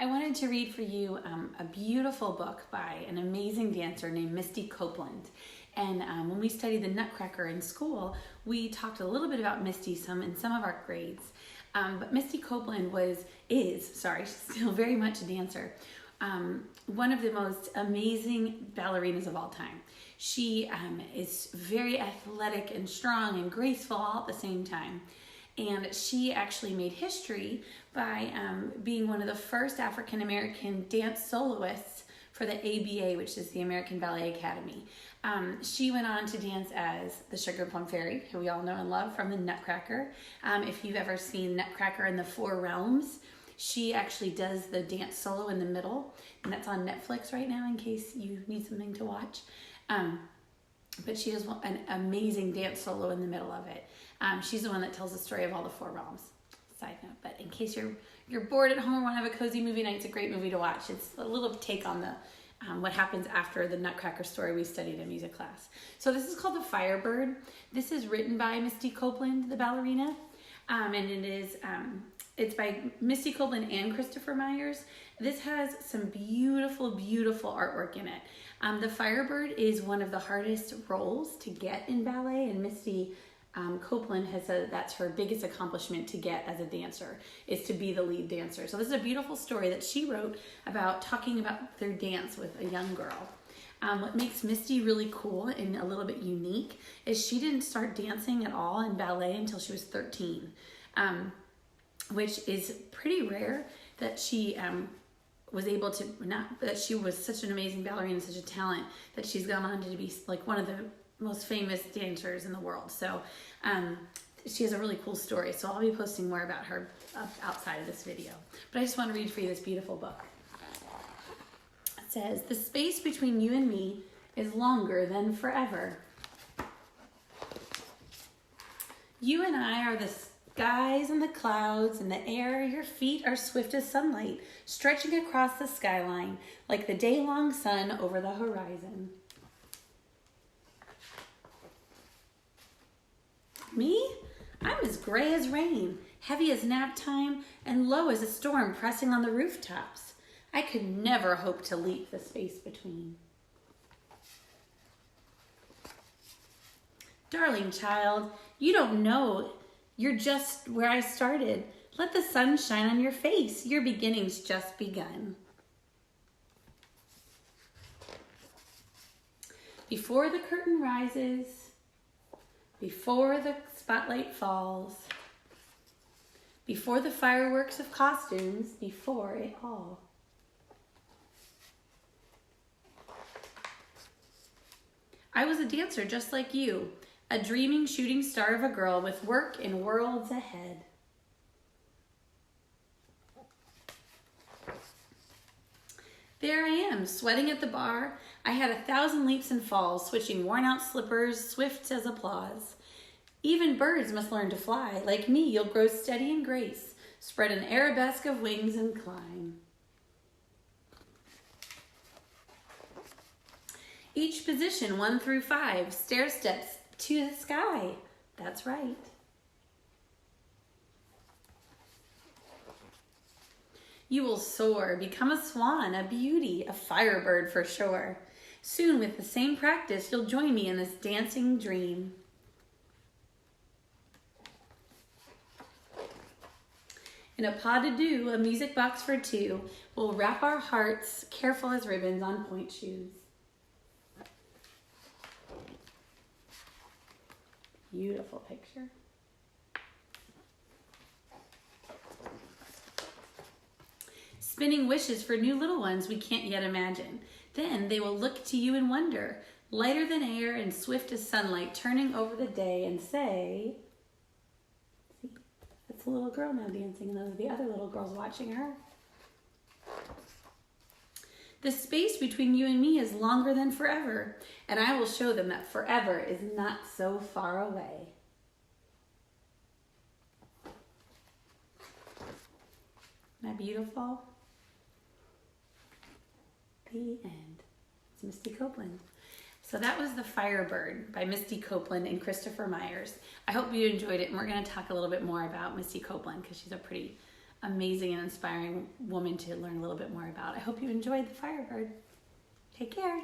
I wanted to read for you a beautiful book by an amazing dancer named Misty Copeland. And when we studied the Nutcracker in school, we talked a little bit about Misty in some of our grades. But Misty Copeland she's still very much a dancer. One of the most amazing ballerinas of all time. She is very athletic and strong and graceful all at the same time. And she actually made history by being one of the first African-American dance soloists for the ABA, which is the American Ballet Academy. She went on to dance as the Sugar Plum Fairy, who we all know and love from the Nutcracker. If you've ever seen Nutcracker in the Four Realms, she actually does the dance solo in the middle, and that's on Netflix right now in case you need something to watch. But she does an amazing dance solo in the middle of it. She's the one that tells the story of all the Four Realms. Side note, but in case you're bored at home or want to have a cozy movie night, it's a great movie to watch. It's a little take on the what happens after the Nutcracker story we studied in music class. So this is called The Firebird. This is written by Misty Copeland, the ballerina, and it's by Misty Copeland and Christopher Myers. This has some beautiful, beautiful artwork in it. The Firebird is one of the hardest roles to get in ballet, and Misty Copeland has said that's her biggest accomplishment to get as a dancer, is to be the lead dancer. So this is a beautiful story that she wrote about talking about their dance with a young girl. What makes Misty really cool and a little bit unique is she didn't start dancing at all in ballet until she was 13, which is pretty rare that she was able to, that she was such an amazing ballerina, such a talent, that she's gone on to be like one of the most famous dancers in the world. So she has a really cool story. So I'll be posting more about her outside of this video. But I just want to read for you this beautiful book. It says, "The space between you and me is longer than forever. You and I are the skies and the clouds and the air. Your feet are swift as sunlight, stretching across the skyline like the day-long sun over the horizon. Me? I'm as gray as rain, heavy as nap time, and low as a storm pressing on the rooftops. I could never hope to leap the space between. Darling child, you don't know. You're just where I started. Let the sun shine on your face. Your beginning's just begun. Before the curtain rises, before the spotlight falls, before the fireworks of costumes, before it all. I was a dancer just like you, a dreaming shooting star of a girl with work in worlds ahead. There I am, sweating at the bar. I had 1,000 leaps and falls, switching worn-out slippers, swift as applause. Even birds must learn to fly. Like me, you'll grow steady in grace, spread an arabesque of wings and climb. Each position, 1 through 5, stair steps to the sky. That's right. You will soar, become a swan, a beauty, a firebird for sure. Soon, with the same practice, you'll join me in this dancing dream. In a pas de deux, a music box for two, we'll wrap our hearts, careful as ribbons on point shoes. Beautiful picture. Spinning wishes for new little ones we can't yet imagine. Then they will look to you in wonder, lighter than air and swift as sunlight, turning over the day and say, see, that's a little girl now dancing, and those are the other little girls watching her. The space between you and me is longer than forever, and I will show them that forever is not so far away. Isn't that beautiful? The end. It's Misty Copeland. So that was The Firebird by Misty Copeland and Christopher Myers. I hope you enjoyed it, and we're going to talk a little bit more about Misty Copeland because she's a pretty amazing and inspiring woman to learn a little bit more about. I hope you enjoyed the Firebird. Take care.